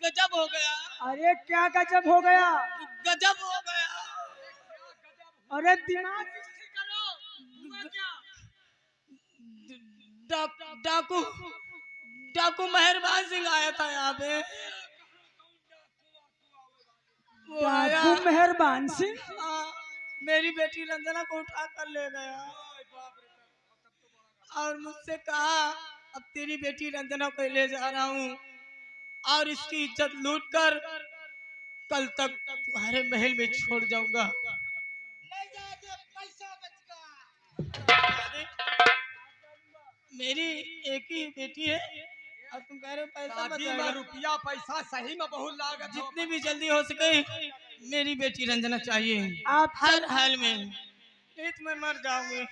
गजब हो गया। अरे क्या गजब हो गया? गजब हो गया। अरे दिमाग स्थिर करो। हुआ क्या? डाकू डाकू मेहरबान सिंह आया था यहाँ पे। वो आया, डाकू मेहरबान सिंह? हाँ, मेरी बेटी रंजना को उठा कर ले गया और मुझसे कहा अब तेरी बेटी रंजना को ले जा रहा हूँ और इसकी इज्जत लूट कर कल तक तुम्हारे महल में छोड़ जाऊंगा। मेरी एक ही बेटी है और तुम कह रहे हो पैसा बचाएगा। रुपया पैसा सही में बहुत लागत। जितनी भी जल्दी हो सके मेरी बेटी रंजना चाहिए। आप हर हाल में नहीं तो मैं मर जाऊंगी।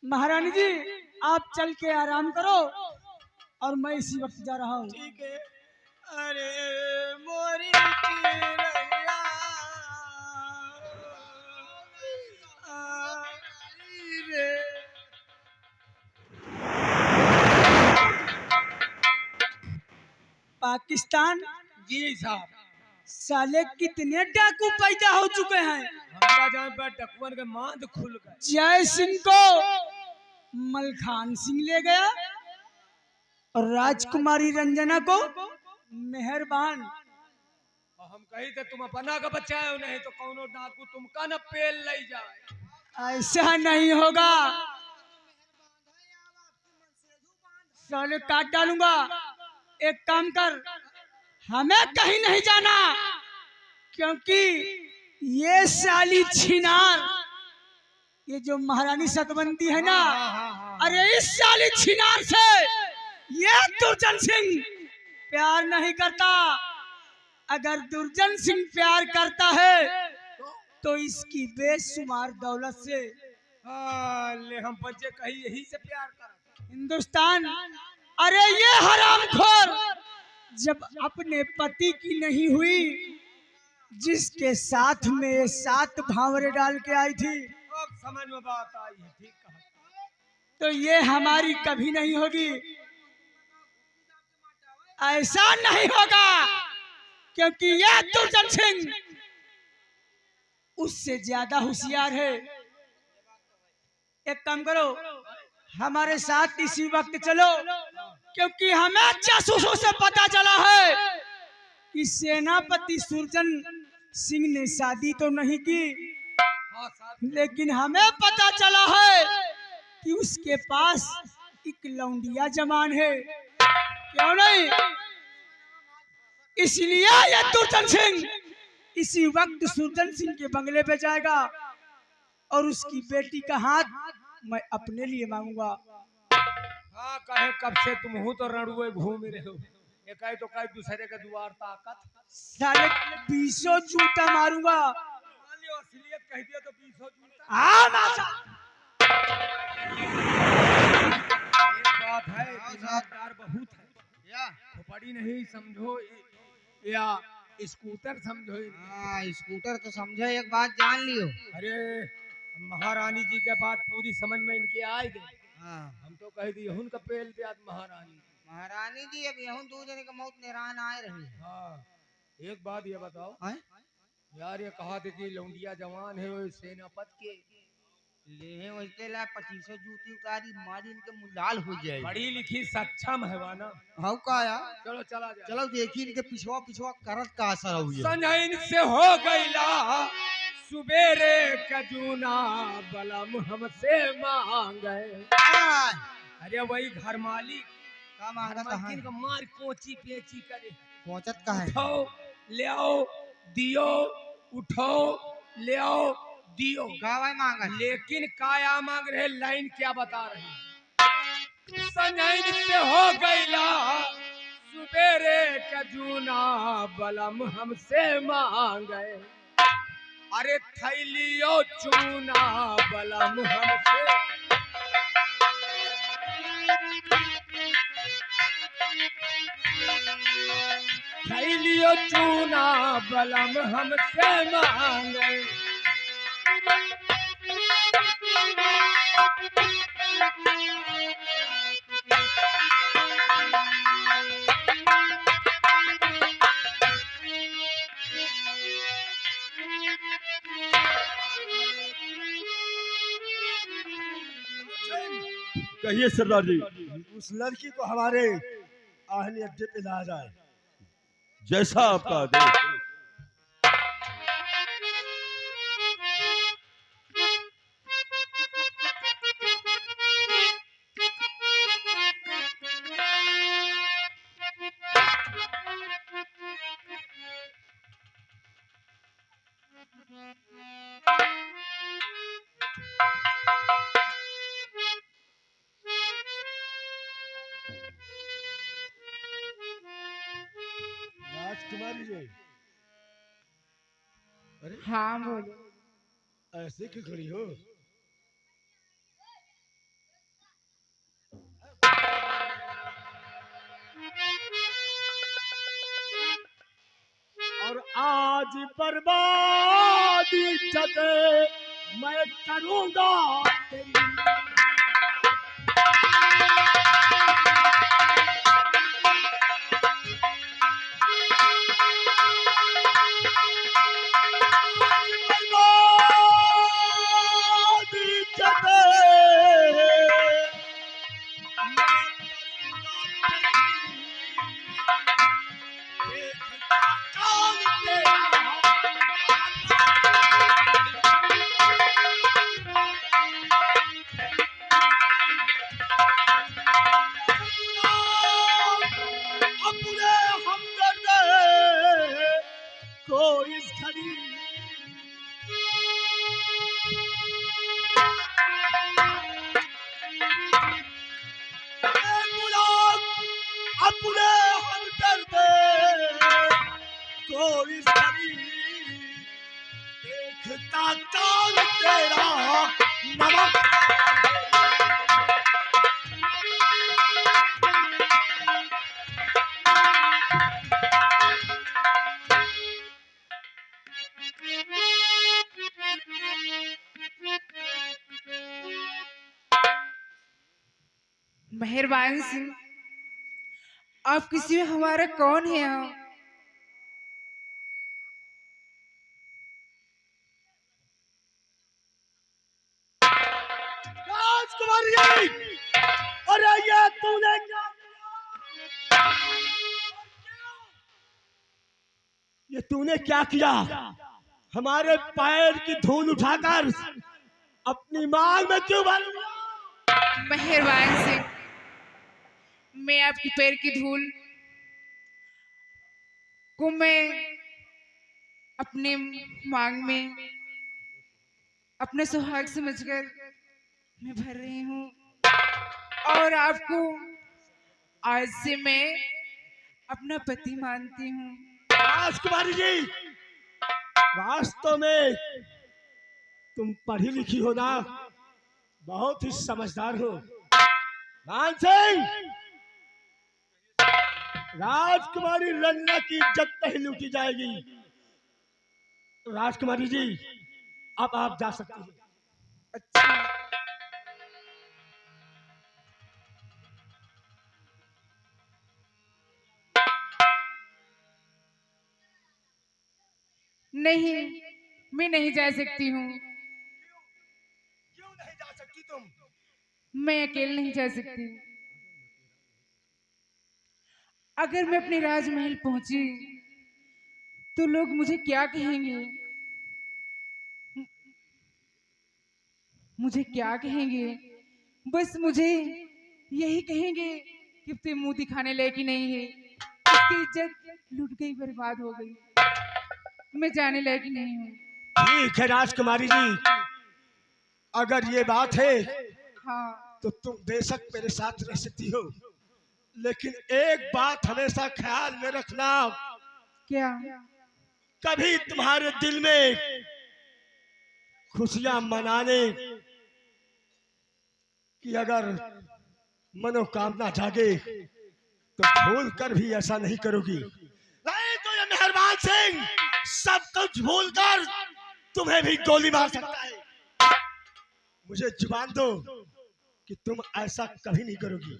महारानी जी आप चल के आराम करो और मैं इसी वक्त जा रहा हूँ। ठीक है। अरे मोरी चिरैया, आई रे। पाकिस्तान जी साहब, साले कितने डाकू पैदा हो चुके हैं। हमारा जहाँ पर डकुअन के मांद खुल गए। जय सिंह को मलखान सिंह ले गया और राजकुमारी रंजना को मेहरबान। और हम कही थे तुम अपना का बच्चा है, नहीं तो कौनो डाकू तुमका न पेल ले जाए। ऐसा नहीं होगा, साले काट डालूंगा। एक काम कर, हमें कहीं नहीं जाना क्योंकि ये साली छिनार, ये जो महारानी सतवंती है ना, अरे इस साली छिनार से ये दुर्जन सिंह प्यार नहीं करता। अगर दुर्जन सिंह प्यार करता है तो इसकी बेशुमार दौलत से। ले हम बच्चे कही यही से प्यार कर हिंदुस्तान, अरे ये हरामखोर जब अपने पति की नहीं हुई, जिसके साथ में 7 भांवरे डाल के आई थी, अब समझ में बात आई है। ठीक कहा। तो ये हमारी कभी नहीं होगी। ऐसा नहीं होगा क्योंकि ये दुर्जन सिंह उससे ज्यादा होशियार है। एक काम करो, हमारे साथ इसी वक्त चलो क्योंकि हमें जासूसों से पता चला है कि सेनापति सुरजन सिंह ने शादी तो नहीं की, लेकिन हमें पता चला है कि उसके पास एक लौंडिया जवान है। क्यों नहीं? इसलिए ये दुर्जन सिंह इसी वक्त सुरजन सिंह के बंगले पे जाएगा और उसकी बेटी का हाथ मैं अपने लिए मांगूंगा। हाँ, कहे कब से तुम हूँ तो रणुए घूम रहे हो। एक आई तो कहे दूसरे का दुआर ताकत। साले 20 जूता मारूंगा। असलियत कह दिया तो 20 जूता। हाँ मासा। एक बात है, दिमागदार बहुत है या खोपड़ी नहीं समझो या स्कूटर समझो। हाँ, स्कूटर तो समझो, एक बात जान लियो। अरे महारानी जी के बात पूरी समझ में इनके आए गए। हाँ, हम तो कह दी हुन का पेल दे आज महारानी। महारानी जी अब यहूं 2 जने का मौत निरान आए रही। हाँ, एक बात ये बताओ है? यार, ये कहा थे कि लौंडिया जवान है वो सेनापत के ले वैसे ला 25 जूती उतारी मारी इनके मुलाल हो जाए। पढ़ी लिखी सक्षम है वाना। हाउ का या? चलो चला जा। चलो देखी इनके पिछवा पिछवा करत का असर हो गया। संजैन से हो गईला सुबेरे कजूना बलम हमसे मांगे। अरे वही घर मालिक का मांगा कहां? का मार कोची पेची करे। पहुंचत का है? उठाओ ले आओ दियो, उठाओ ले आओ दियो। का भाई मांगा? लेकिन काया मांग रहे, लाइन क्या बता रहे। संजैन से हो गईला सुबेरे कजूना बलम हमसे मांगे। अरे थैलियो चूना बलम हमसे। थैलियो चूना बलम हमसे मांगे। कहिए सरदार जी। उस लड़की को हमारे आहली अड्डे पे लाया जाए। जैसा आपका आदेश। राजकुमारी जी, हाँ बोलो। ऐसे क्यों खड़ी हो? और आज बर्बादी इज्जत मैं करूंगा तेरी। बर्बादी इज्जत अपने हमदर्द को इस घड़ी गुलाम अपने हमदर्द को इस घड़ी देखता काल तेरा नमक। मेहरबान सिंह, आप किसी में हमारा कौन है यहाँ? राजकुमारी जी, अरे ये तूने क्या किया? ये तूने क्या किया? हमारे पैर की धूल उठाकर अपनी मांग में क्यों भर लिया? मेहरबान सिंह, मैं आपकी पैर की धूल को मैं अपने मांग में अपने सुहाग समझकर मैं भर रही हूँ, और आपको आज से मैं अपना पति मानती हूँ। राजकुमारी जी, वास्तव में तुम पढ़ी लिखी हो ना, बहुत ही समझदार हो। मान सिंह, राजकुमारी रंगना की इज्जत नहीं लूटी जाएगी। राजकुमारी जी, अब आप जा सकती हैं। अच्छा, नहीं, मैं नहीं जा सकती हूँ। क्यों नहीं जा सकती तुम? मैं अकेले नहीं जा सकती। अगर मैं अपने राजमहल पहुंची तो लोग मुझे क्या कहेंगे? मुझे क्या कहेंगे? बस मुझे यही कहेंगे कि तू मुंह दिखाने लायक ही नहीं है, इसकी इज्जत लुट गई, बर्बाद हो गई, मैं जाने लायक ही नहीं हूँ। ठीक है राजकुमारी जी, अगर ये बात है हाँ, तो तुम बेशक मेरे साथ रह सकती हो, लेकिन एक बात हमेशा ख्याल में रखना, क्या? कभी तुम्हारे दिल में खुशियां मनाने की अगर मनोकामना जागे तो भूल कर भी ऐसा नहीं करोगी। नहीं तो ये मेहरबान सिंह सब कुछ भूल कर तुम्हें भी गोली मार सकता है। मुझे जुबान दो कि तुम ऐसा कभी नहीं करोगी।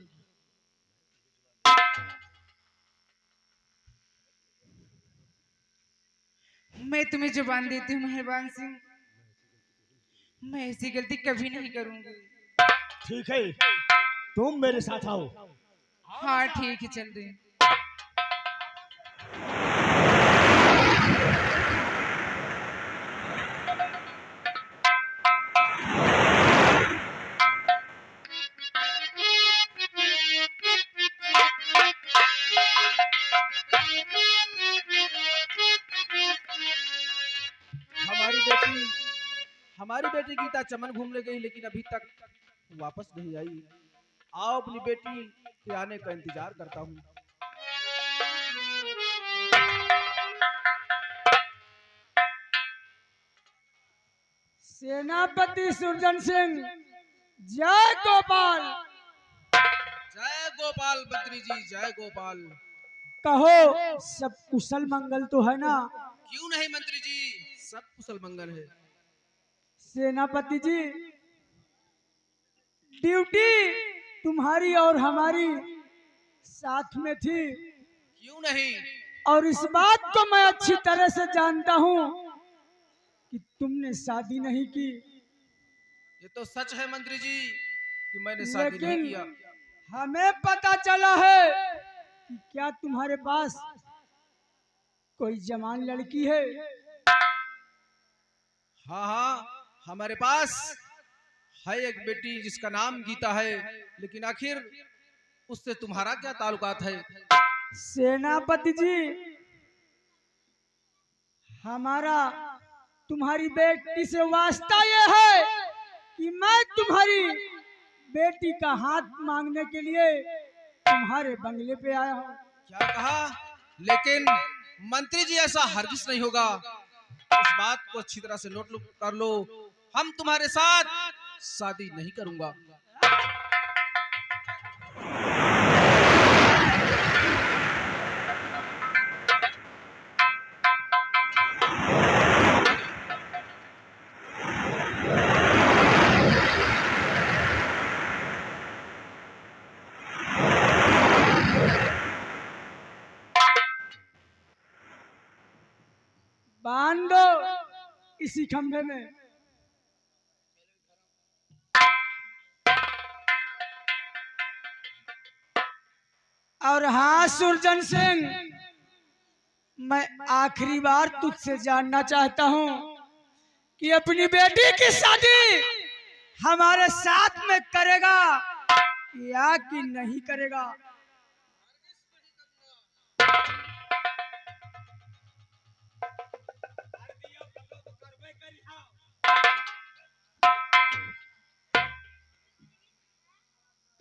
मैं तुम्हें जुबान देती हूँ मेहरबान सिंह, मैं ऐसी गलती कभी नहीं करूंगी। ठीक है, तुम मेरे साथ आओ। हाँ ठीक है, चल रहे हैं। हमारी बेटी हमारी बेटी गीता चमन घूमने गई, लेकिन अभी तक वापस नहीं आई। आओ, अपनी बेटी के आने का इंतजार करता हूँ। सेनापति सुरजन सिंह, जय गोपाल। जय गोपाल मंत्री जी, जय गोपाल। कहो सब कुशल मंगल तो है ना? क्यों नहीं मंत्री जी, सब कुशल मंगल है। सेनापति जी, ड्यूटी तुम्हारी और हमारी साथ में थी, क्यों नहीं? और इस बात को मैं अच्छी तरह से जानता हूँ कि तुमने शादी नहीं की। ये तो सच है मंत्री जी कि मैंने शादी नहीं लेकिन किया। हमें पता चला है कि क्या तुम्हारे पास कोई जवान लड़की है? हाँ हाँ, हमारे पास है एक बेटी जिसका नाम गीता है, लेकिन आखिर उससे तुम्हारा क्या ताल्लुकात है? सेनापति जी, हमारा तुम्हारी बेटी से वास्ता ये है कि मैं तुम्हारी बेटी का हाथ मांगने के लिए तुम्हारे बंगले पे आया हूँ। क्या कहा? लेकिन मंत्री जी, ऐसा हरगिज नहीं होगा। इस बात को अच्छी तरह से नोट कर लो, हम तुम्हारे साथ शादी नहीं करूंगा। बांध दो इसी खंभे में। और हाँ सुरजन सिंह, मैं आखिरी बार तुझसे जानना चाहता हूँ कि अपनी बेटी की शादी हमारे साथ में करेगा या कि नहीं करेगा?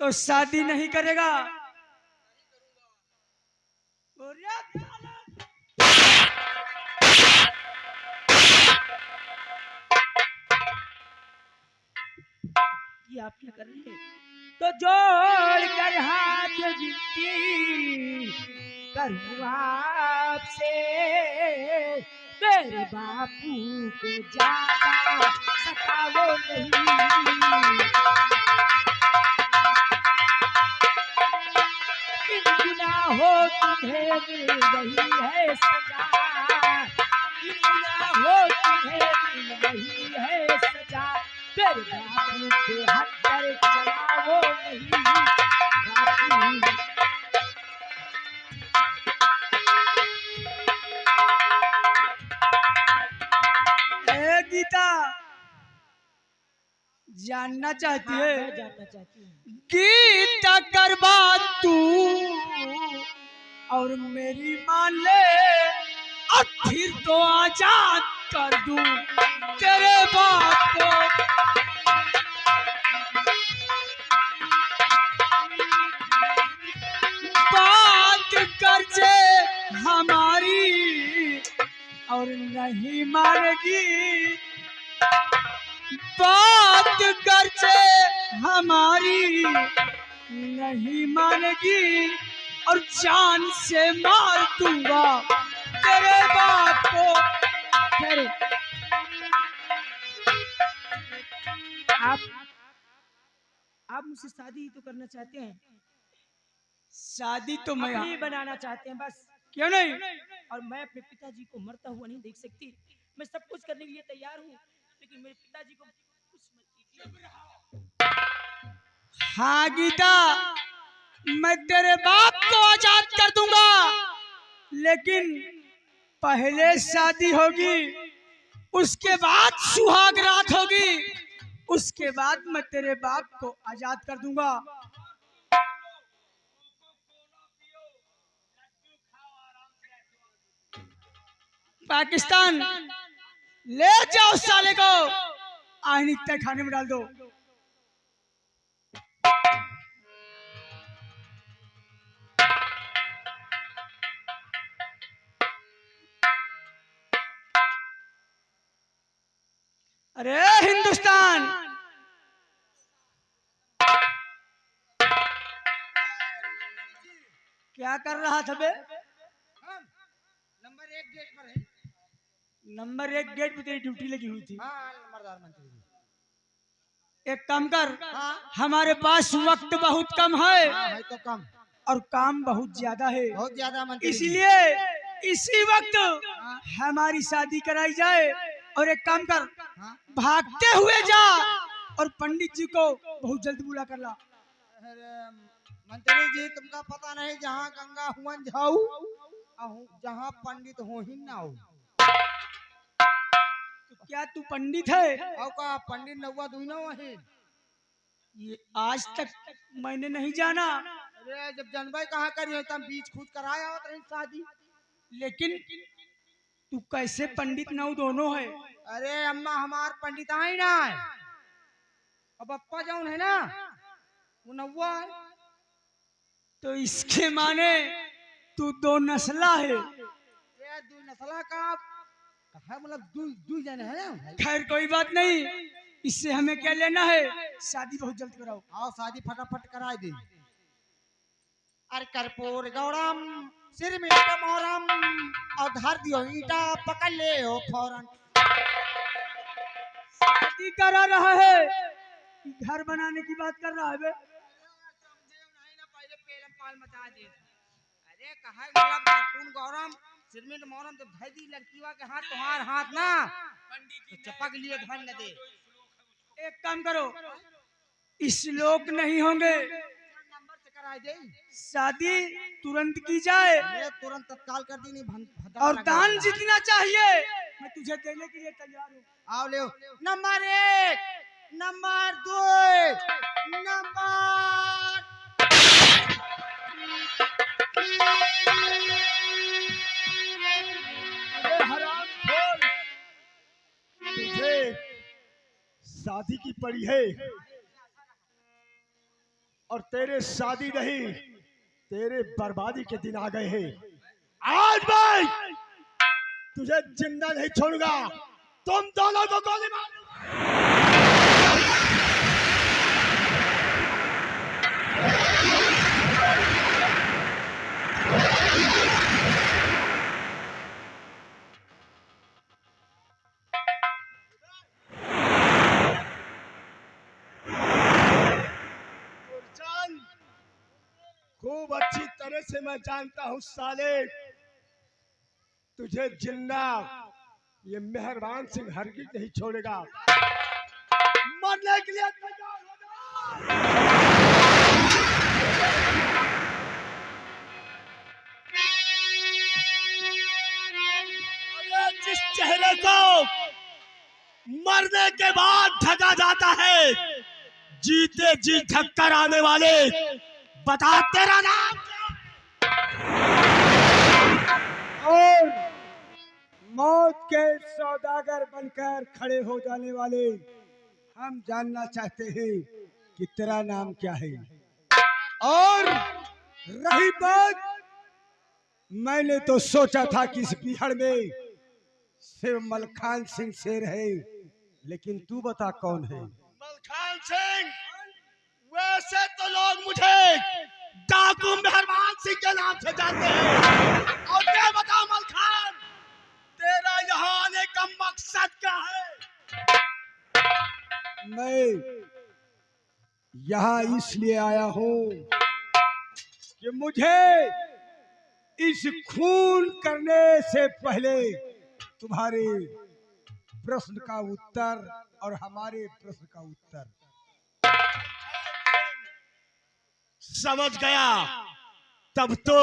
तो शादी नहीं करेगा? ये आप क्या कर रहे हैं? तो जोड़ कर हाथ विनती करूँ आपसे, मेरे बापू को ज्यादा सताओ नहीं। इन गुनाहों तुम्हें मिल रही है सजा, इन गुनाहों तुम्हें मिल रही है सजा, तेरे बापू के हाथ पर चलाओ नहीं बापू। ए गीता, जानना चाहती है? मैं जानना चाहती हूँ। गीता कर बात तू और मेरी मान ले, और फिर तो आजाद कर दूं तेरे बाप को। बात कर जे हमारी और नहीं मानेगी, बात कर जे हमारी नहीं मानेगी, और जान से मार दूंगा तेरे बाप को। ठहरो, आप मुझसे शादी तो करना चाहते हैं, शादी तो मैं अपनी बनाना चाहते हैं बस। क्यों नहीं? और मैं अपने पिताजी को मरता हुआ नहीं देख सकती। मैं सब कुछ करने के लिए तैयार हूँ, लेकिन मेरे पिताजी को कुछ मत कीजिए। हाँ गीता, मैं तेरे बाप को आजाद कर दूंगा, लेकिन पहले शादी होगी, उसके बाद सुहाग रात होगी, उसके बाद मैं तेरे बाप को आजाद कर दूंगा। पाकिस्तान ले जाओ साले को, आहनी तय खाने में डाल दो। अरे हिंदुस्तान, क्या कर रहा था बे? नंबर 1 गेट पर है। नंबर 1 गेट पे तेरी ड्यूटी लगी हुई थी। हाँ नंबरदार मंत्री जी। एक काम कर, हमारे पास वक्त बहुत कम है है तो कम, और काम बहुत ज्यादा है, बहुत ज्यादा मंत्री जी। इसलिए इसी वक्त हमारी शादी कराई जाए। और एक काम कर, भागते हुए जा और पंडित जी को बहुत जल्द बुला कर ला। अरे मंत्री जी, तुमका पता नहीं, जहाँ गंगा हुआ जाऊ, जहाँ पंडित हो ही ना हो। तो क्या तू पंडित है? और का पंडित नौवा दुईना है। ये आज तक मैंने नहीं जाना। अरे जब जनवाई कहाँ करी तब बीच खुद कराया होता रही शादी। लेकिन तू कैसे पंडित नौ दोनों है? अरे अम्मा हमार पंडित आई ना है। अब अप्पा जौन है ना वो नौवा है। तो इसके माने तू दो नस्ला है। ये दू नस्ला का है, मतलब दू जन है ना। खैर कोई बात नहीं, इससे हमें क्या लेना है, शादी बहुत जल्द कराओ। आओ शादी फटाफट करा दे। अरे कर्पूर गौरम सिर में मोहरम, और धर दियो ईटा पकड़ ले हो फौरन। शादी करा रहा है, घर बनाने की बात कर रहा है बे? समझे नहीं ना, पहले पेलम पाल मचा दे। अरे कहा मतलब कर्पूर गौरम सिर में मोहरम, जब धर दी लड़कीवा के हाथ तुम्हार हाथ ना तो चपक लिए धन न दे। एक काम करो, इस लोक नहीं होंगे, नंबर से करा दे। शादी तुरंत की जाए ये तुरंत तत्काल कर दी। नहीं और दान जितना चाहिए मैं तुझे देने के लिए तैयार हूँ। आओ ले। नंबर 1, नंबर 2, नंबर हरामखोर, तुझे शादी की पड़ी है और तेरे शादी नहीं, तेरे बर्बादी के दिन आ गए हैं। आज मैं तुझे जिंदा नहीं छोड़ूंगा, तुम दोनों को गोली मार। खूब अच्छी तरह से मैं जानता हूँ साले, तुझे जिंदा ये मेहरबान सिंह हरगिज नहीं छोड़ेगा। मरने के लिए तैयार हो जा। अरे जिस चेहरे को मरने के बाद ढका जाता है, जीते जी ढककर आने वाले, बता तेरा नाम क्या? और मौत के सौदागर बनकर खड़े हो जाने वाले, हम जानना चाहते हैं कि तेरा नाम क्या है। और रही बात, मैंने तो सोचा था कि इस बिहार में सिर्फ मलखान सिंह शेर है, लेकिन तू बता कौन है? मलखान सिंह? वैसे तो लोग मुझे डाकू मेहरबान सिंह के नाम से जानते हैं। और क्या बता मलखान, तेरा यहाँ आने का मकसद क्या है? मैं यहाँ इसलिए आया हूँ कि मुझे इस खून करने से पहले तुम्हारे प्रश्न का उत्तर और हमारे प्रश्न का उत्तर। समझ गया। तब तो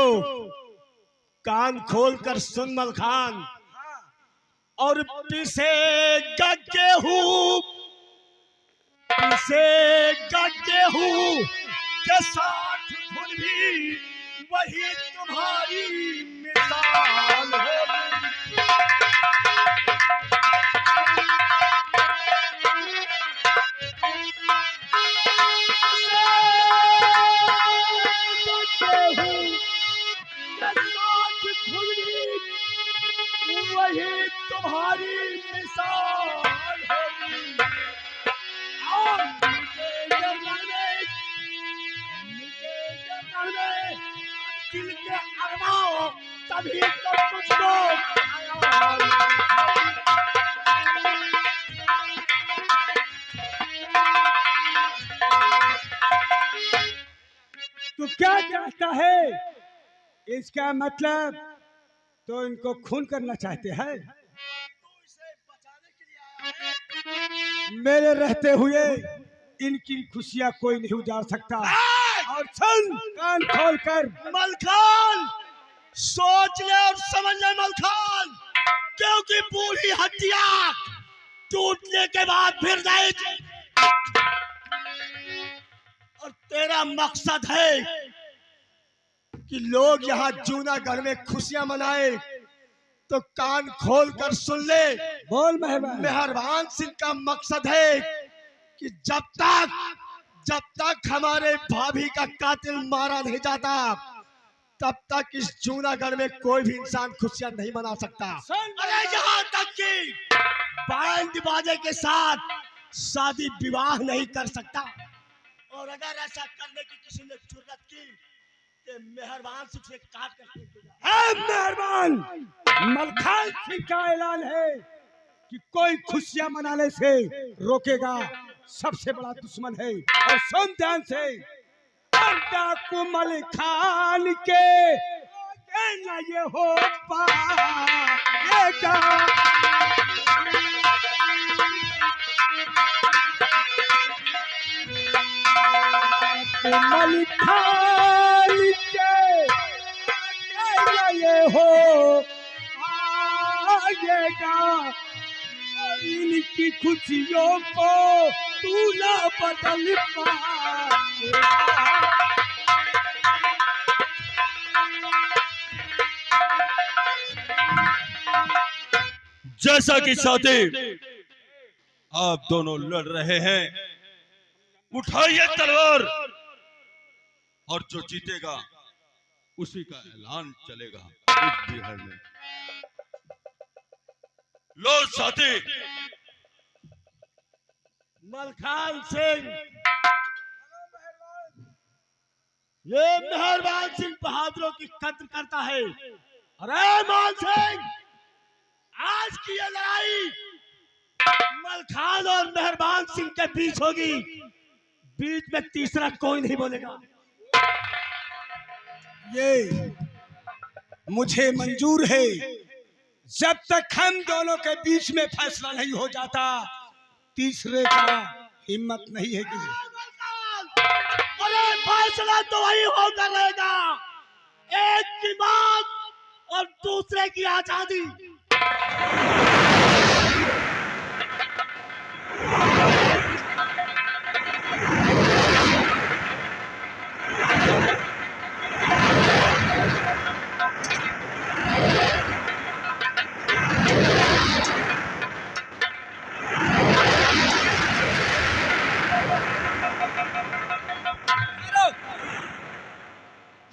कान खोल कर सुन मलखान, और पिसेगा गेहूं, पिसेगा गेहूं के साथ धुन भी वही तुम्हारी मिसाल होगी। वही तुम्हारी मिसाल होगी। और मुझे ये लड़ने दिल के अरमाओ, तभी तो तुझको ख्याल। तू क्या चाहता है? इसका मतलब तो इनको खून करना चाहते हैं। मेरे रहते हुए इनकी खुशियां कोई नहीं उजाड़ सकता। और सुन, कान खोल कर। मलखान सोच ले और समझ ले मलखान, क्योंकि पूरी हड्डियां टूटने के बाद फिर जाएगी। और तेरा मकसद है कि लोग यहाँ जूनागढ़ में खुशियां मनाए, तो कान खोल कर सुन ले। बोल मेहरबान। मेहरबान सिंह का मकसद है कि जब तक हमारे भाभी का कातिल मारा नहीं जाता, तब तक इस जूनागढ़ में कोई भी इंसान खुशियां नहीं मना सकता। अरे यहाँ तक कि बैंड बाजे के साथ शादी विवाह नहीं कर सकता। और अगर ऐसा करने की किसी ने जुर्रत की, तो मेहरबान सिंह से काट कर मेहरबान मलखान सिंह का ऐलान है कि कोई खुशियां मनाने से रोकेगा सबसे बड़ा दुश्मन है। और सुन ध्यान से, और डाकू मलखान के ना ये हो पाएगा। मलखान के ना ये हो आएगा। इनकी खुशियों को तू ना बदल पाएगा। जैसा कि साथी आप दोनों लड़ रहे हैं, उठाइए तलवार, और जो जीतेगा उसी का ऐलान चलेगा इस बिहार में। लो साथी। मलखान सिंह, ये मेहरबान सिंह बहादुरों की कद्र करता है। अरे मान सिंह, आज की ये लड़ाई मलखान और मेहरबान सिंह के बीच होगी। बीच में तीसरा कोई नहीं बोलेगा। ये मुझे मंजूर है। जब तक हम दोनों के बीच में फैसला नहीं हो जाता, तीसरे का हिम्मत नहीं है कि। अरे फैसला तो वही होकर रहेगा, एक की मौत और दूसरे की आजादी।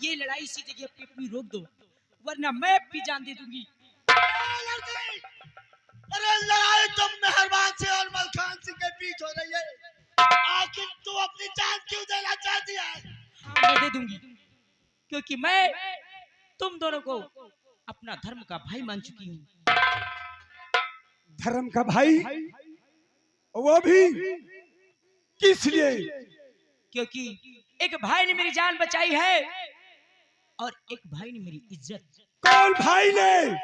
ये लड़ाई इसी जगह पे अपनी रोक दो, वरना मैं भी जान दे दूंगी। अरे लड़ाई तो मेहरबान सिंह और मलखान सिंह के बीच हो रही है। आखिर तू अपनी जान क्यों देना चाहती है? हाँ, मैं दे दूंगी, क्योंकि मैं तुम दोनों को अपना धर्म का भाई मान चुकी हूँ। धर्म का भाई? वो भी किस लिए? क्योंकि एक भाई ने मेरी जान बचाई है और एक भाई ने मेरी इज्जत। कौन भाई ने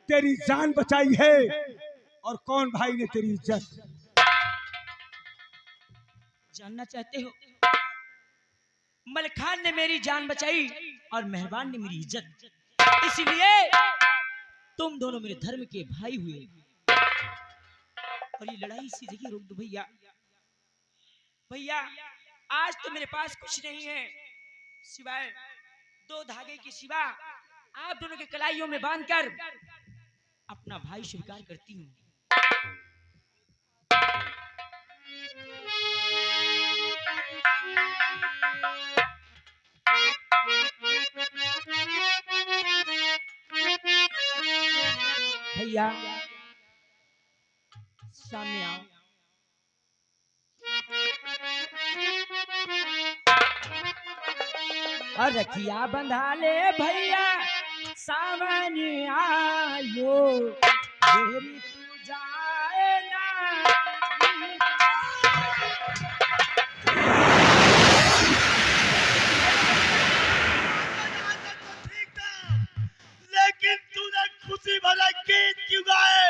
तेरी जान बचाई है और कौन भाई ने तेरी इज्जत? जानना चाहते हो? मलखान ने मेरी जान बचाई और मेहरबान ने मेरी इज्जत, इसलिए तुम दोनों मेरे धर्म के भाई हुए। और ये लड़ाई इसी जगह रोक दो भैया। भैया आज तो मेरे पास कुछ नहीं है सिवाय 2 धागे के सिवा। आप दोनों के कलाइयों में बांधकर अपना भाई स्वीकार करती हूँ। भैया सामने आओ। और रखिया बंधा ले भैया सामने आयो, तेरी तू जाए ना। लेकिन तूने खुशी भरा गीत क्यों गाए?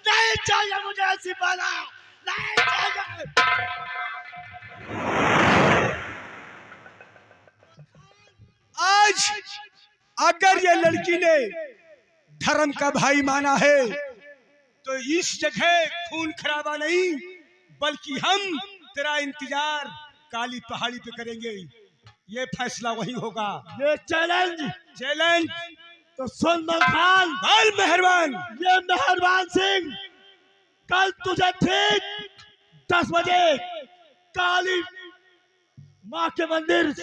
नहीं चाहिए मुझे ऐसी बाला, नहीं चाहिए। आज अगर ये लड़की ने धर्म का भाई माना है तो इस जगह खून खराबा नहीं, बल्कि हम तेरा इंतजार काली पहाड़ी पे करेंगे। ये फैसला वही होगा। ये चैलेंज तो सुन मलखान, भाई मेहरबान, ये मेहरबान सिंह कल तुझे ठीक 10 बजे काली माँ के मंदिर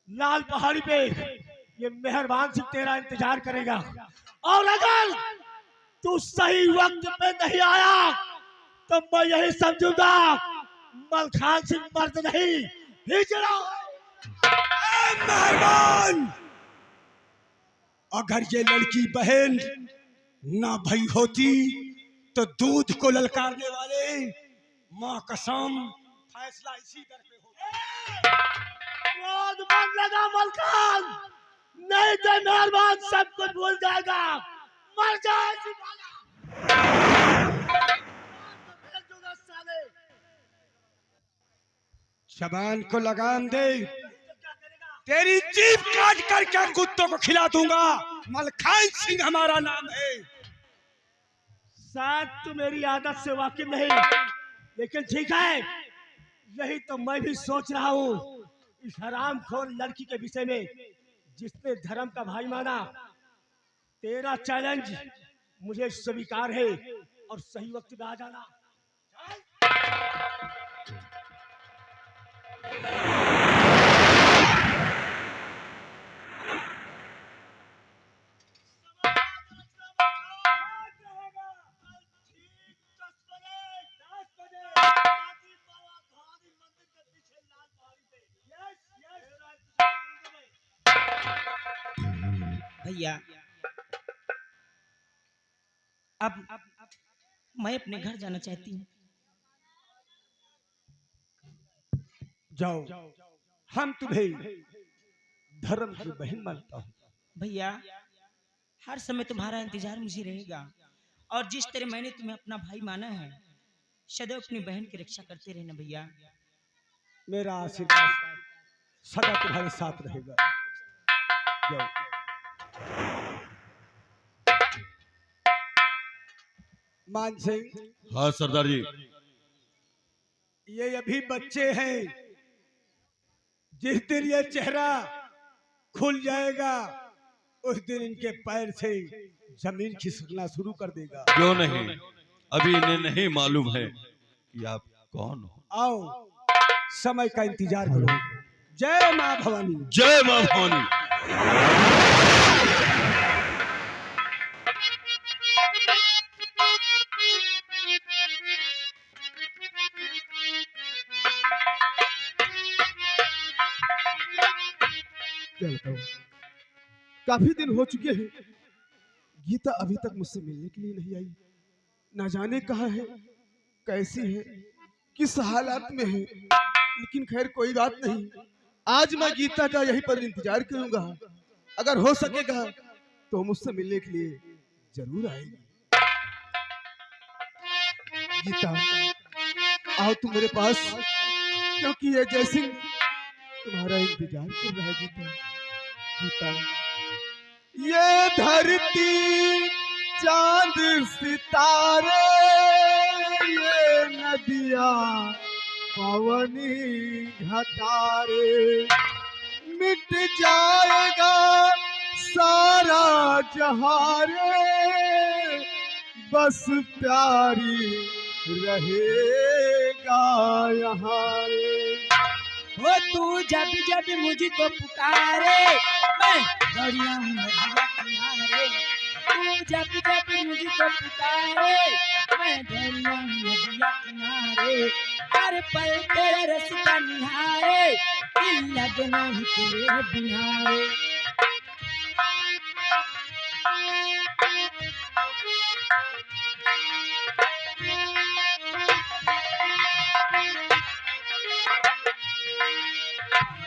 लाल पहाड़ी पे ये मेहरबान सिंह तेरा इंतजार करेगा। और अगर तू सही वक्त पे नहीं आया तो मैं यही समझूंगा मलखान सिंह मर्द नहीं हिजड़ा। मेहरबान, अगर ये लड़की बहन ना भई होती तो दूध को ललकारने वाले माँ कसम फैसला इसी दर पे होगा। क्रोध मन लगा मलखान, नहीं तो मेहरबान सब कुछ भूल जाएगा, मर जाए जबान को लगाम दे, तेरी जीभ काट कर क्या कुत्तों को खिला दूंगा। मलखान सिंह हमारा नाम है। शायद तू मेरी आदत से वाकिफ नहीं, लेकिन ठीक है, यही तो मैं भी सोच रहा हूँ। इस हरामखोर लड़की के विषय में जिसने धर्म का भाई माना, तेरा चैलेंज मुझे स्वीकार है और सही वक्त पे आ जाना। भैया अब मैं अपने घर जाना चाहती हूँ। जाओ, हम तुम्हें धर्म की बहन मानता हूँ। भैया हर समय तुम्हारा इंतजार मुझे रहेगा, और जिस तरह मैंने तुम्हें अपना भाई माना है, सदैव अपनी बहन की रक्षा करते रहना भैया। मेरा आशीर्वाद सदा तुम्हारे साथ रहेगा। जाओ। मान सिंह, हाँ सरदार जी। ये अभी बच्चे हैं, जिस दिन ये चेहरा खुल जाएगा उस दिन इनके पैर से जमीन खिसकना शुरू कर देगा। क्यों नहीं, अभी इन्हें नहीं मालूम है कि आप कौन हो। आओ, समय का इंतजार करो। जय माँ भवानी। जय माँ भवानी। क्या बताऊं, काफी दिन हो चुके हैं, गीता अभी तक मुझसे मिलने के लिए नहीं आई। ना जाने कहाँ है, कैसी है, किस हालात में है। लेकिन खैर कोई बात नहीं, आज मैं गीता का यहीं पर इंतजार करूंगा। अगर हो सकेगा तो मुझसे मिलने के लिए जरूर आएगी। गीता, आओ तुम मेरे पास, क्योंकि ये जयसिंह तुम्हारा इंतजार कर रहा है गीता। गीता, ये धरती चांद सितारे, ये नदियाँ पवनी घटारे, मिट जाएगा सारा जहां रे, बस प्यारी रहेगा यहाँ रे। वो तू जब जब मुझको पुकारे मैं दरिया हूँ नदिया किनारे। तू जब जब मुझको पुकारे मैं दरिया हूँ नदिया किनारे। हर पल तेरा रास्ता निहारे, दिल लगना ही तेरे बिना रे।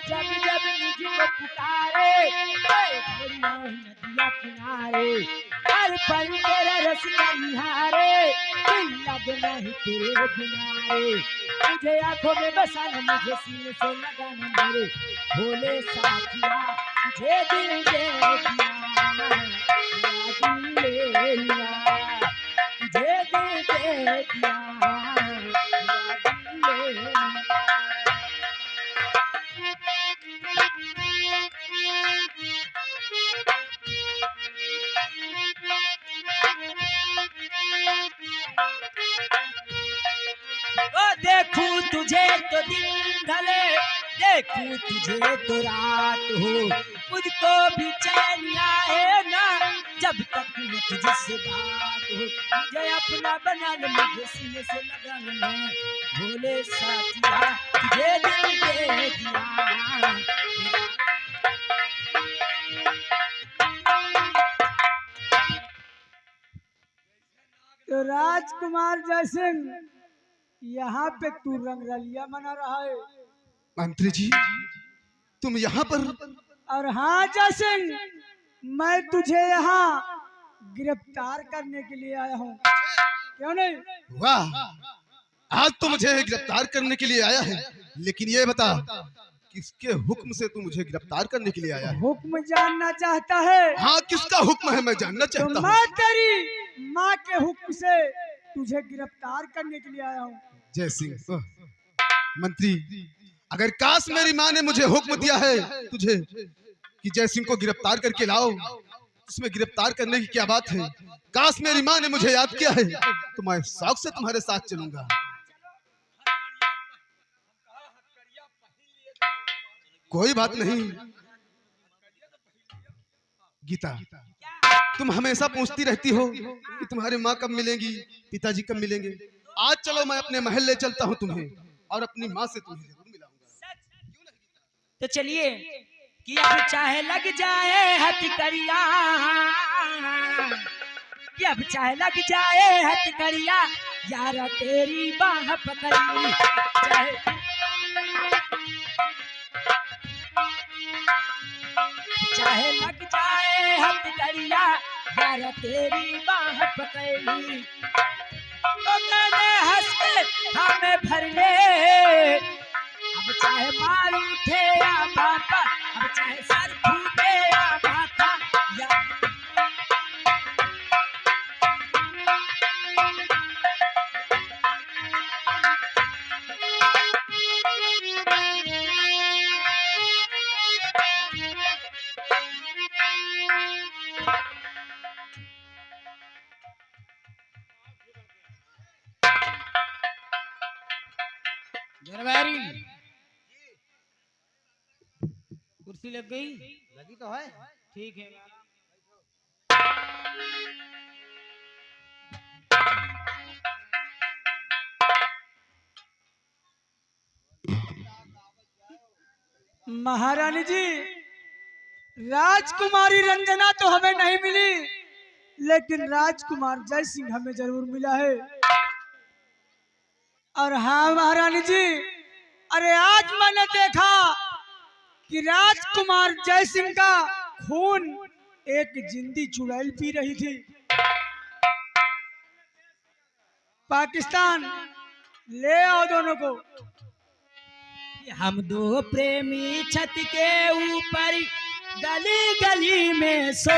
जब जब मुझको पुकारे मैं दरिया हूँ नदिया किनारे। हर पल तेरा रास्ता निहारे, दिल लगना ही तेरे बिना रे। मुझे आंखों में बसाना, मुझे सीने से लगाना मेरे भोले साथिया। तुझे दिल दे दिया, मेरा दिल ले लिया। तुझे दिल दे दिया, मेरा दिल ले लिया। ओ देखूं तुझे तो दिन ढले, देखूं तुझे तो रात हो। मुझको भी चैन आए ना जब तक न तुझसे बात हो। मुझे अपना बना ले, मुझे सीने से लगा ले भोले साथिया। तुझे दिल दे दिया। तो राजकुमार जयसिंह, यहाँ पे तू रंगरलिया मना रहा है। मंत्री जी, तुम यहाँ पर? और हाँ जयसिंह, मैं तुझे यहाँ गिरफ्तार करने के लिए आया हूँ, क्यों नहीं? वाह, आज तो मुझे गिरफ्तार करने के लिए आया है, लेकिन ये बता किसके हुक्म से तू मुझे गिरफ्तार करने के लिए आया है? हुक्म जानना चाहता है? हाँ, किसका हुक्म है मैं जानना तो चाहता हूँ। मैं तेरी माँ के हुक्म से तुझे गिरफ्तार करने के लिए आया हूँ। जय सिंह, मंत्री, अगर काश मेरी माँ ने मुझे हुक्म दिया है तुझे कि जय सिंह को गिरफ्तार करके लाओ, उसमें गिरफ्तार करने की क्या बात है? काश मेरी माँ ने मुझे याद किया है तो मैं शौक से तुम्हारे साथ चलूंगा। कोई बात नहीं गीता, तुम हमेशा पूछती रहती हो कि तुम्हारी माँ कब मिलेंगी, पिताजी कब मिलेंगे। आज चलो मैं अपने महल ले चलता हूँ तुम्हें, और अपनी माँ से तुम्हें जरूर मिलाऊंगा। तो चलिए कि अब चाहे लग जाए हथकड़िया, कि अब चाहे लग जाए हथकड़िया, यारा तेरी बाह पकड़ी। चाहे लग जाए हथकड़िया, यारा तेरी बाह पकड़ी। तो मैंने हंस के हमें भर ले, अब चाहे मार उठे या बापा, अब चाहे सर फूटे या बापा, या दरबारी कुर्सी लग गई? लगी तो है। ठीक है। महारानी जी, राजकुमारी रंजना तो हमें नहीं मिली, लेकिन राजकुमार जय सिंह हमें जरूर मिला है। और हाँ महारानी जी, अरे आज मैंने देखा कि राजकुमार जय सिंह का खून एक जिंदी चुड़ैल पी रही थी। पाकिस्तान ले आओ दोनों को। हम दो प्रेमी छत के ऊपर गली गली में सो